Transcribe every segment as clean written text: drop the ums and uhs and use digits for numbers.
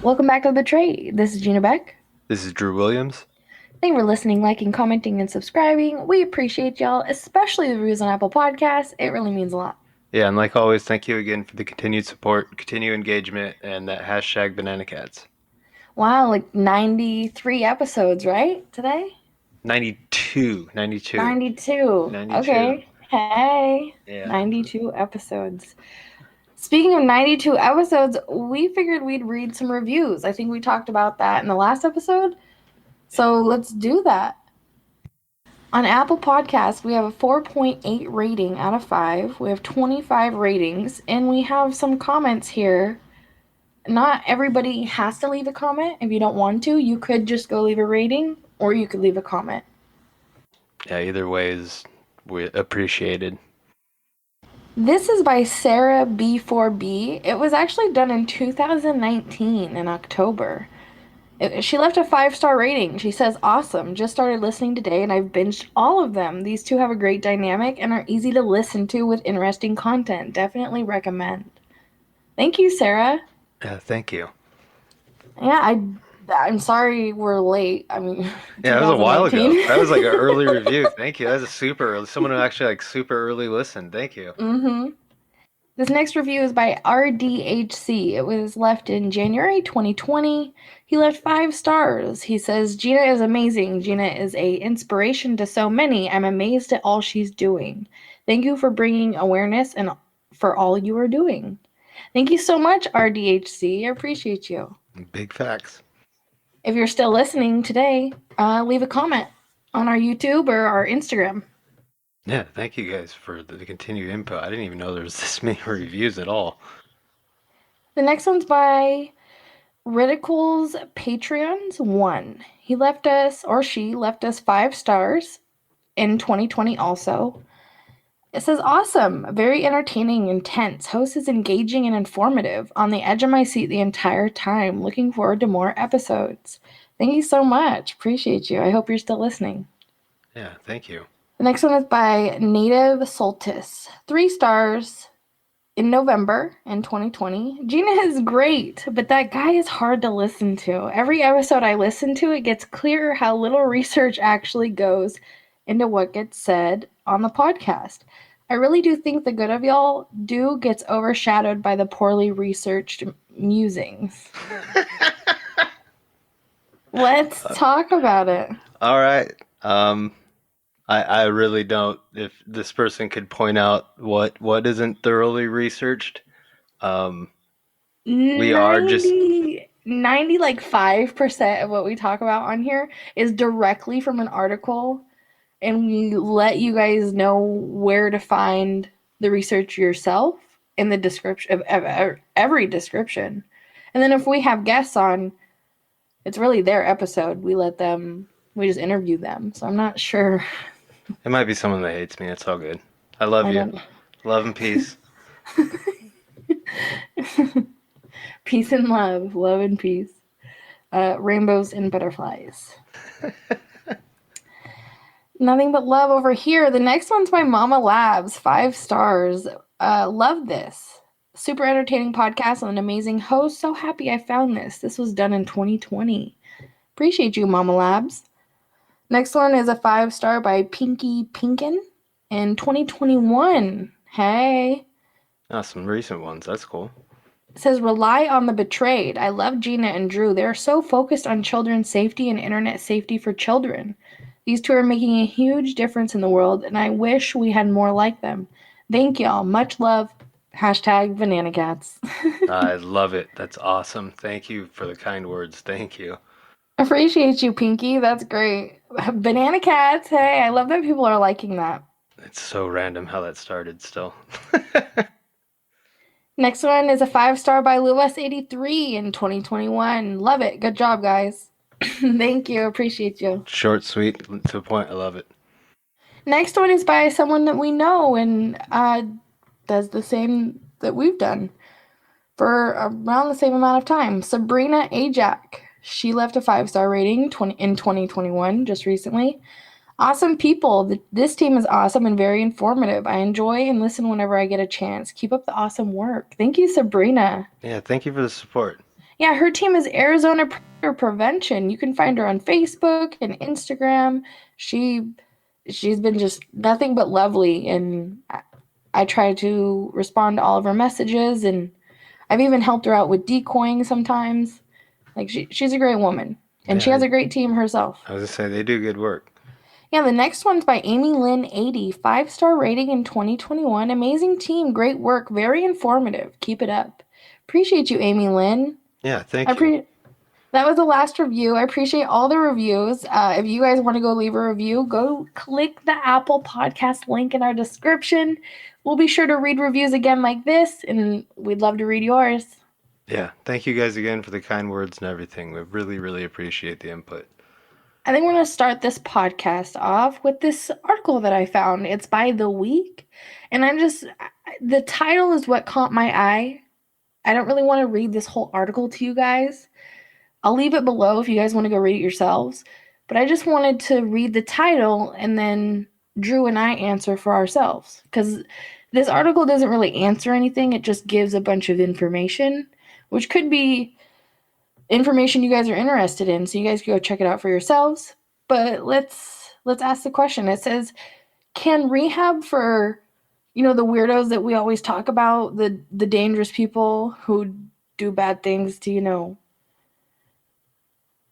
Welcome back to The Betrayed. This is Gina Beck. This is Drew Williams. Thank you for listening, liking, commenting, and subscribing. We appreciate y'all, especially the reviews on Apple Podcasts. It really means a lot. Yeah, and like always, thank you again for the continued support, continued engagement, and that hashtag banana cats. Wow, like 93 episodes, right, today? 92. Okay. Hey. Yeah. 92 episodes. Speaking of 92 episodes, we figured we'd read some reviews. I think we talked about that in the last episode. So let's do that. On Apple Podcasts, we have a 4.8 rating out of 5. We have 25 ratings, and we have some comments here. Not everybody has to leave a comment. If you don't want to, you could just go leave a rating, or you could leave a comment. Yeah, either way is appreciated. This is by Sarah B4B. It was actually done in 2019 in October. She left a 5-star rating. She says, awesome. Just started listening today and I've binged all of them. These two have a great dynamic and are easy to listen to with interesting content. Definitely recommend. Thank you, Sarah. Yeah, thank you. Yeah, I'm sorry we're late. I mean, yeah, that was a while ago. That was like an early review. Thank you. That was a super early. Someone who actually like super early listened. Thank you. Mm-hmm. This next review is by RDHC. It was left in January 2020. He left 5 stars. He says, Gina is amazing. Gina is a inspiration to so many. I'm amazed at all she's doing. Thank you for bringing awareness and for all you are doing. Thank you so much, RDHC. I appreciate you. Big facts. If you're still listening today, leave a comment on our YouTube or our Instagram. Yeah, thank you guys for the continued input. I didn't even know there was this many reviews at all. The next one's by Ridicule's Patreons 1. He left us, or she left us 5 stars in 2020 also. It says, awesome, very entertaining, intense. Host is engaging and informative. On the edge of my seat the entire time. Looking forward to more episodes. Thank you so much. Appreciate you. I hope you're still listening. Yeah, thank you. The next one is by Native Soltis. 3 stars in November in 2020. Gina is great, but that guy is hard to listen to. Every episode I listen to, it gets clearer how little research actually goes into what gets said on the podcast. I really do think the good of y'all gets overshadowed by the poorly researched musings. Let's talk about it. All right. I really don't. If this person could point out what isn't thoroughly researched, we are just 5% of what we talk about on here is directly from an article, and we let you guys know where to find the research yourself in the description of every description. And then if we have guests on, it's really their episode. We just interview them. So I'm not sure. It might be someone that hates me. It's all good. I love you. Love and peace. Peace and love. Love and peace. Rainbows and butterflies. Nothing but love over here. The next one's by Mama Labs. 5 stars. Love this. Super entertaining podcast and an amazing host. So happy I found this. This was done in 2020. Appreciate you, Mama Labs. Next one is a 5-star by Pinky Pinkin in 2021. Hey. Some recent ones. That's cool. It says, rely on the betrayed. I love Gina and Drew. They're so focused on children's safety and internet safety for children. These two are making a huge difference in the world, and I wish we had more like them. Thank y'all. Much love. Hashtag banana cats. I love it. That's awesome. Thank you for the kind words. Thank you. Appreciate you, Pinky. That's great. Banana cats. Hey, I love that people are liking that. It's so random how that started still. Next one is a 5-star by Lewis83 in 2021. Love it. Good job, guys. Thank you. Appreciate you. Short, sweet, to the point. I love it. Next one is by someone that we know and does the same that we've done for around the same amount of time. Sabrina Ajak. She left a 5-star rating in 2021, just recently. Awesome people. This team is awesome and very informative. I enjoy and listen whenever I get a chance. Keep up the awesome work. Thank you, Sabrina. Yeah, thank you for the support. Yeah, her team is Arizona Predator Prevention. You can find her on Facebook and Instagram. She she's been just nothing but lovely, and I try to respond to all of her messages, and I've even helped her out with decoying sometimes. Like she's a great woman, and she Yeah, has a great team herself. I was gonna say they do good work. Yeah, the next one's by Amy Lynn 80, 5-star rating in 2021. Amazing team, great work, very informative. Keep it up. Appreciate you, Amy Lynn. Yeah, I thank you. pre That was the last review. I appreciate all the reviews. If you guys want to go leave a review, go click the Apple Podcast link in our description. We'll be sure to read reviews again like this, and we'd love to read yours. Yeah, thank you guys again for the kind words and everything. We really, really appreciate the input. I think we're going to start this podcast off with this article that I found. It's by The Week, and the title is what caught my eye. I don't really want to read this whole article to you guys. I'll leave it below if you guys want to go read it yourselves. But I just wanted to read the title and then Drew and I answer for ourselves. Because this article doesn't really answer anything, it just gives a bunch of information, which could be information you guys are interested in. So you guys can go check it out for yourselves. But let's ask the question. It says, can rehab for the weirdos that we always talk about, the dangerous people who do bad things to,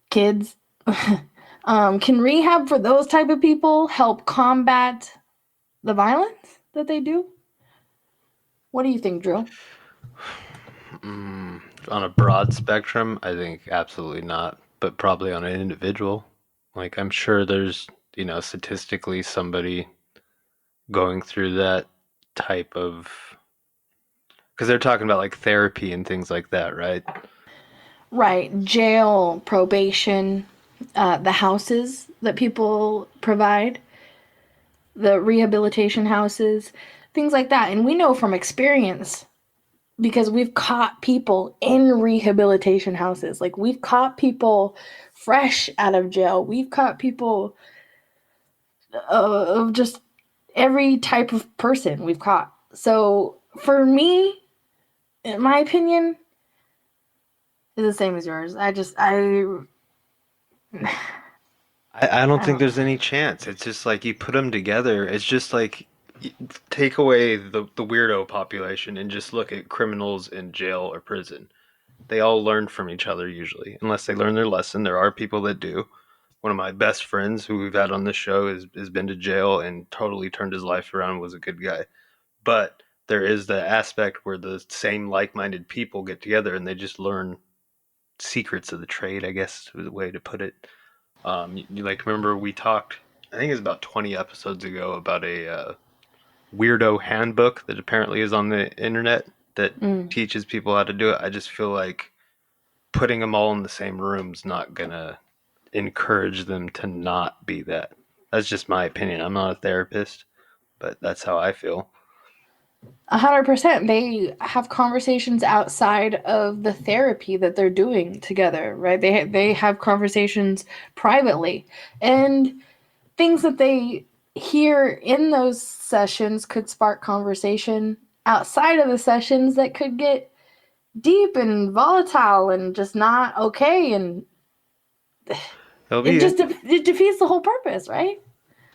kids. Can rehab for those type of people help combat the violence that they do? What do you think, Drew? On a broad spectrum, I think absolutely not, but probably on an individual. Like, I'm sure there's, statistically somebody going through that type of. Because they're talking about like therapy and things like that, right? Right, jail, probation, the houses that people provide, the rehabilitation houses, things like that. And we know from experience because we've caught people in rehabilitation houses. Like we've caught people fresh out of jail. We've caught people of just every type of person we've caught. So for me, in my opinion, is the same as yours. I don't I think don't. there's any chance. It's just like you put them together. It's just like take away the weirdo population and just look at criminals in jail or prison. They all learn from each other usually, unless they learn their lesson. There are people that do. One of my best friends who we've had on this show has been to jail and totally turned his life around and was a good guy. But there is the aspect where the same like-minded people get together and they just learn secrets of the trade, I guess is the way to put it. You like remember we talked, I think it was about 20 episodes ago, about a weirdo handbook that apparently is on the internet that Mm. teaches people how to do it. I just feel like putting them all in the same room's not gonna encourage them to not be that. That's just my opinion. I'm not a therapist, but that's how I feel. 100%. They have conversations outside of the therapy that they're doing together, right? They have conversations privately, and things that they hear in those sessions could spark conversation outside of the sessions that could get deep and volatile and just not okay, and It'll be it defeats the whole purpose, right?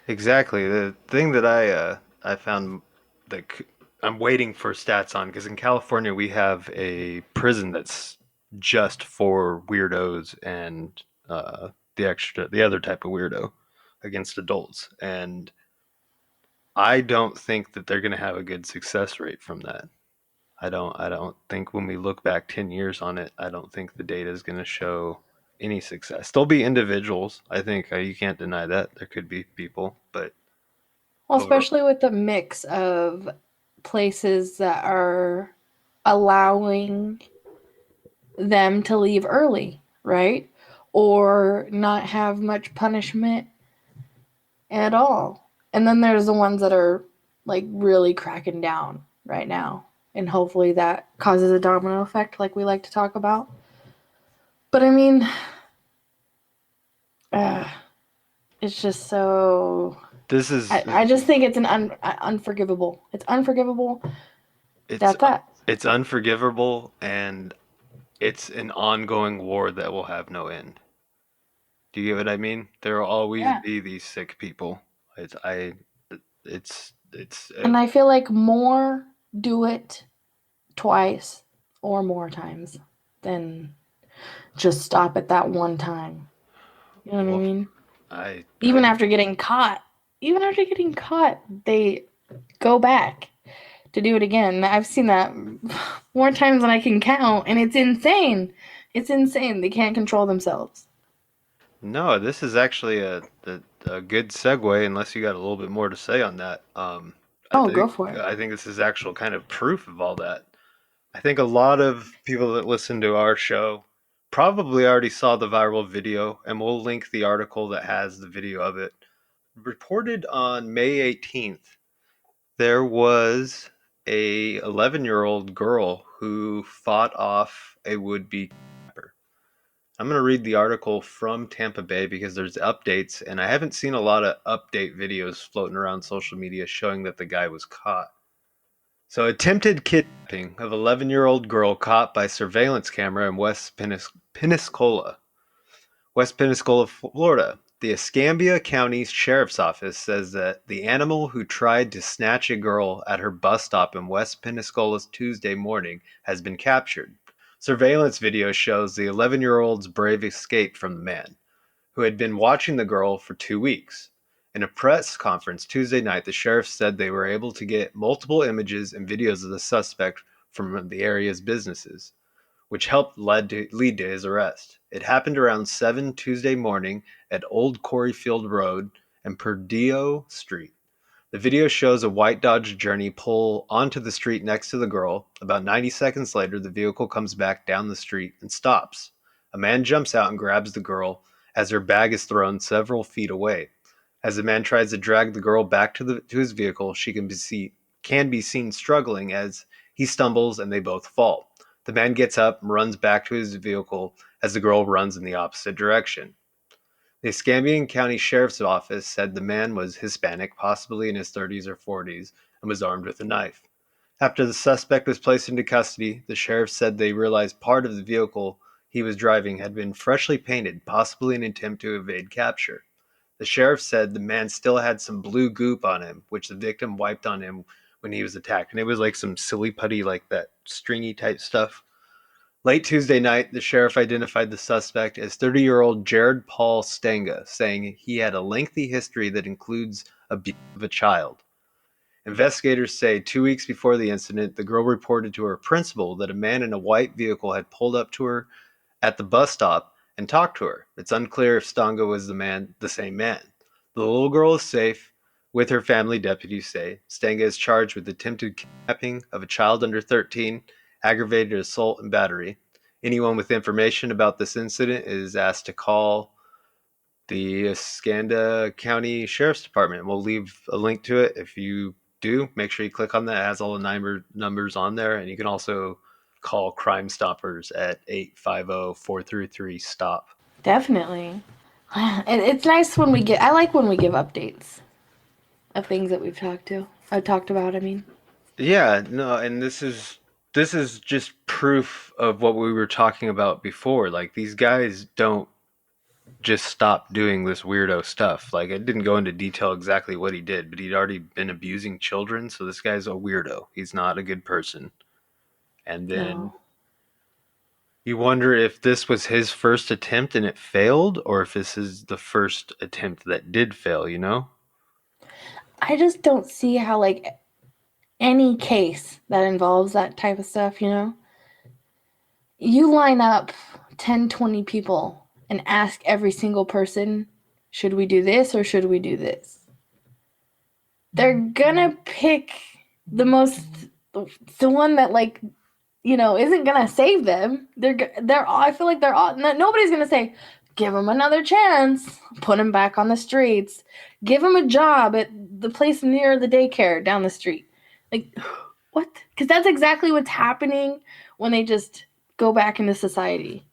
exactly the thing that I found that I'm waiting for stats on because in California we have a prison that's just for weirdos and the other type of weirdo against adults, and I don't think that they're going to have a good success rate from that. I don't think when we look back 10 years on it, I don't think the data is going to show any success. There'll be individuals. I think you can't deny that. There could be people, but Well, over. especially with the mix of places that are allowing them to leave early, right? Or not have much punishment at all. And then there's the ones that are like really cracking down right now. And hopefully that causes a domino effect like we like to talk about. But I mean, uh, it's just so. This is I just think it's unforgivable. It's unforgivable. it's That's that. it's unforgivable, and it's an ongoing war that will have no end. Do you get what I mean? There will always Yeah. be these sick people. It's And I feel like more do it twice or more times than just stop at that one time. You know what I well, mean? I Even after getting caught, they go back to do it again. I've seen that more times than I can count, and it's insane. It's insane. They can't control themselves. no. This is actually a good segue. Unless you got a little bit more to say on that. I Oh, go think for it. I think this is actual kind of proof of all that. I think a lot of people that listen to our show probably already saw the viral video, and we'll link the article that has the video of it. Reported on May 18th, there was a 11-year-old girl who fought off a would-be kidnapper. I'm going to read the article from Tampa Bay because there's updates, and I haven't seen a lot of update videos floating around social media showing that the guy was caught. So, attempted kidnapping of 11-year-old girl caught by surveillance camera in Pensacola, West Pensacola, Florida. The Escambia County Sheriff's Office says that the animal who tried to snatch a girl at her bus stop in West Pensacola Tuesday morning has been captured. Surveillance video shows the 11-year-old's brave escape from the man, who had been watching the girl for 2 weeks. In a press conference Tuesday night, the sheriff said they were able to get multiple images and videos of the suspect from the area's businesses, which helped lead to his arrest. It happened around 7 Tuesday morning at Old Coreyfield Road and Perdio Street. The video shows a white Dodge Journey pull onto the street next to the girl. About 90 seconds later, the vehicle comes back down the street and stops. A man jumps out and grabs the girl as her bag is thrown several feet away. As the man tries to drag the girl back to his vehicle, she can be seen struggling as he stumbles and they both fall. The man gets up and runs back to his vehicle as the girl runs in the opposite direction. The Escambia County Sheriff's Office said the man was Hispanic, possibly in his 30s or 40s, and was armed with a knife. After the suspect was placed into custody, the sheriff said they realized part of the vehicle he was driving had been freshly painted, possibly in an attempt to evade capture. The sheriff said the man still had some blue goop on him, which the victim wiped on him when he was attacked. And it was like some silly putty, like that stringy type stuff. Late Tuesday night, the sheriff identified the suspect as 30-year-old Jared Paul Stanga, saying he had a lengthy history that includes abuse of a child. Investigators say 2 weeks before the incident, the girl reported to her principal that a man in a white vehicle had pulled up to her at the bus stop and talked to her. It's unclear if Stanga was the same man. The little girl is safe with her family, deputies say. Stanga is charged with attempted kidnapping of a child under 13, aggravated assault, and battery. Anyone with information about this incident is asked to call the Escambia County Sheriff's Department. We'll leave a link to it. If you do, make sure you click on that. It has all the numbers on there. And you can also call Crime Stoppers at 850-433-STOP. Definitely. It's nice when we get. I like when we give updates of things that I've talked about. I mean, Yeah, no, and this is just proof of what we were talking about before. Like these guys don't just stop doing this weirdo stuff. Like it didn't go into detail exactly what he did, but he'd already been abusing children, so this guy's a weirdo. He's not a good person. And then no. you wonder if this was his first attempt and it failed, or if this is the first attempt that did fail, you know? I just don't see how like any case that involves that type of stuff. You line up 10, 20 people and ask every single person, should we do this or should we do this? They're gonna pick the most, the one that isn't gonna save them. I feel like they're all, nobody's gonna say, give him another chance, put him back on the streets, give him a job at the place near the daycare down the street. Like, what? Because that's exactly what's happening when they just go back into society.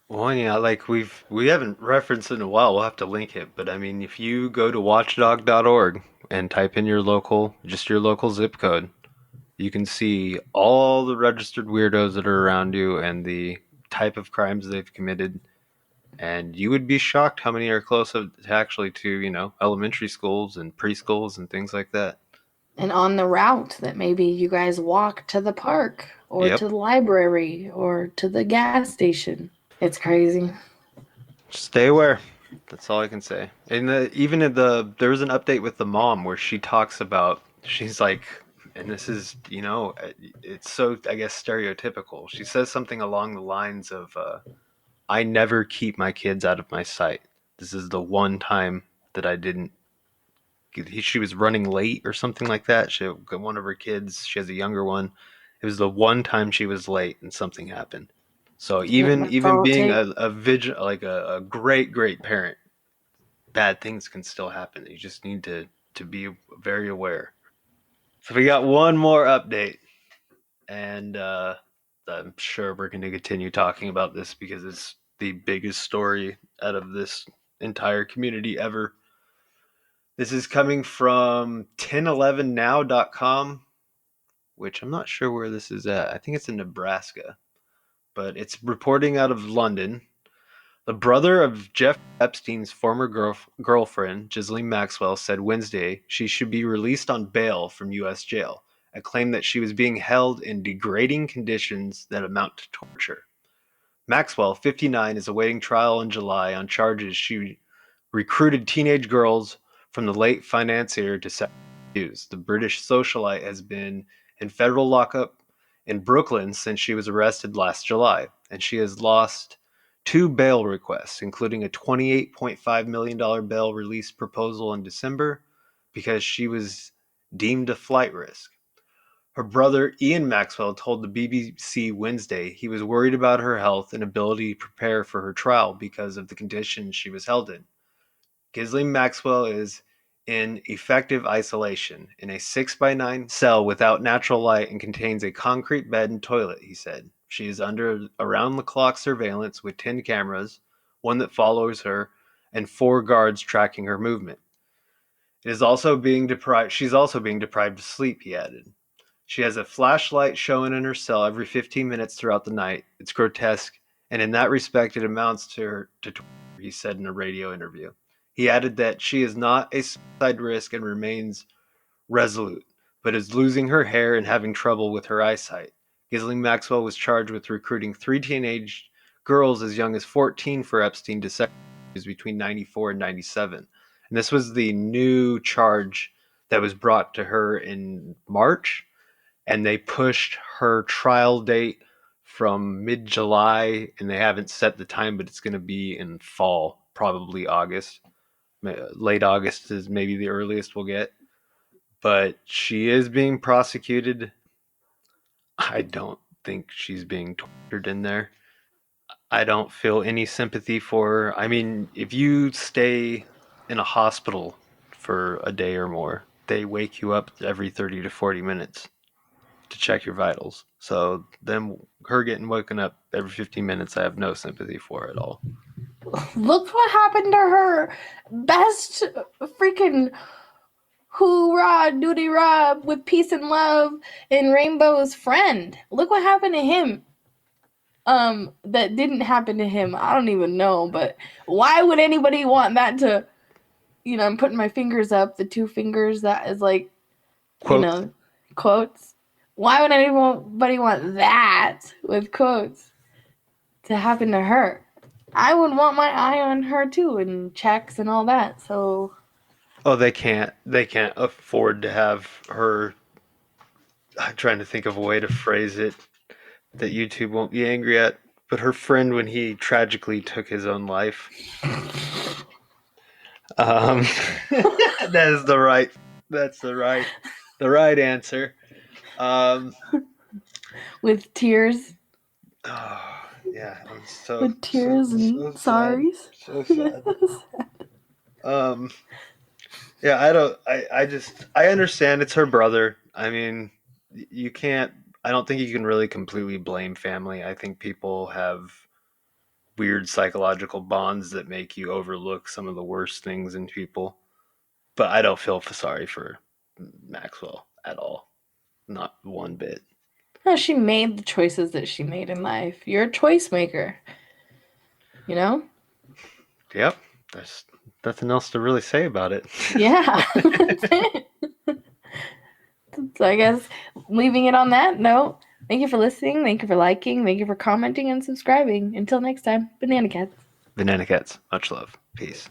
Well, yeah, like we haven't referenced it in a while. We'll have to link it, but I mean, if you go to watchdog.org and type in just your local zip code, you can see all the registered weirdos that are around you and the type of crimes they've committed. And you would be shocked how many are close actually to, elementary schools and preschools and things like that. And on the route that maybe you guys walk to the park or Yep. to the library or to the gas station. It's crazy. Stay aware. That's all I can say. And there was an update with the mom where she talks about, she's like, and this is, it's so, I guess, stereotypical. She says something along the lines of, I never keep my kids out of my sight. This is the one time that I didn't. She was running late or something like that. One of her kids, she has a younger one. It was the one time she was late and something happened. So Yeah, even that's even all it being takes. a great parent, bad things can still happen. You just need to be very aware. So we got one more update, and I'm sure we're going to continue talking about this because it's the biggest story out of this entire community ever. This is coming from 1011now.com, which I'm not sure where this is at. I think it's in Nebraska, but it's reporting out of London. The brother of Jeff Epstein's former girlfriend, Ghislaine Maxwell, said Wednesday she should be released on bail from U.S. jail, a claim that she was being held in degrading conditions that amount to torture. Maxwell, 59, is awaiting trial in July on charges she recruited teenage girls from the late financier to sexual abuse. The British socialite has been in federal lockup in Brooklyn since she was arrested last July, and she has lost two bail requests, including a $28.5 million bail release proposal in December because she was deemed a flight risk. Her brother, Ian Maxwell, told the BBC Wednesday he was worried about her health and ability to prepare for her trial because of the conditions she was held in. Ghislaine Maxwell is in effective isolation in a 6 by 9 cell without natural light and contains a concrete bed and toilet, he said. She is under around the clock surveillance with 10 cameras, one that follows her, and 4 guards tracking her movement. She's also being deprived of sleep, he added. She has a flashlight showing in her cell every 15 minutes throughout the night. It's grotesque, and in that respect, it amounts to torture, he said in a radio interview. He added that she is not a suicide risk and remains resolute, but is losing her hair and having trouble with her eyesight. Ghislaine Maxwell was charged with recruiting 3 teenage girls as young as 14 for Epstein to sex abuse between 94 and 97. And this was the new charge that was brought to her in March, and they pushed her trial date from mid-July, and they haven't set the time, but it's going to be in fall, probably August. Late August is maybe the earliest we'll get. But she is being prosecuted. I don't think she's being tortured in there. I don't feel any sympathy for her. I mean, if you stay in a hospital for a day or more, they wake you up every 30 to 40 minutes to check your vitals. So her getting woken up every 15 minutes, I have no sympathy for at all. Look what happened to her best freaking hoorah doody rah with peace and love and Rainbow's friend. Look what happened to him. That didn't happen to him. I don't even know, but why would anybody want that to, I'm putting my fingers up, the 2 fingers that is like, Quote, quotes. Why would anybody want that with quotes to happen to her? I would want my eye on her too and checks and all that. So oh, they can't afford to have her. I'm trying to think of a way to phrase it that YouTube won't be angry at, but her friend when he tragically took his own life. Um, that is the right answer. Um, with tears. oh, Yeah, I'm so With tears and sad. sorries. So sad. Um, yeah, I don't. I understand it's her brother. I mean, you can't. I don't think you can really completely blame family. I think people have weird psychological bonds that make you overlook some of the worst things in people. But I don't feel sorry for Maxwell at all. Not one bit. No, she made the choices that she made in life. You're a choice maker, you know? Yep. There's nothing else to really say about it. Yeah. That's it. So I guess leaving it on that note, thank you for listening. Thank you for liking. Thank you for commenting and subscribing. Until next time, Banana Cats. Banana Cats. Much love. Peace.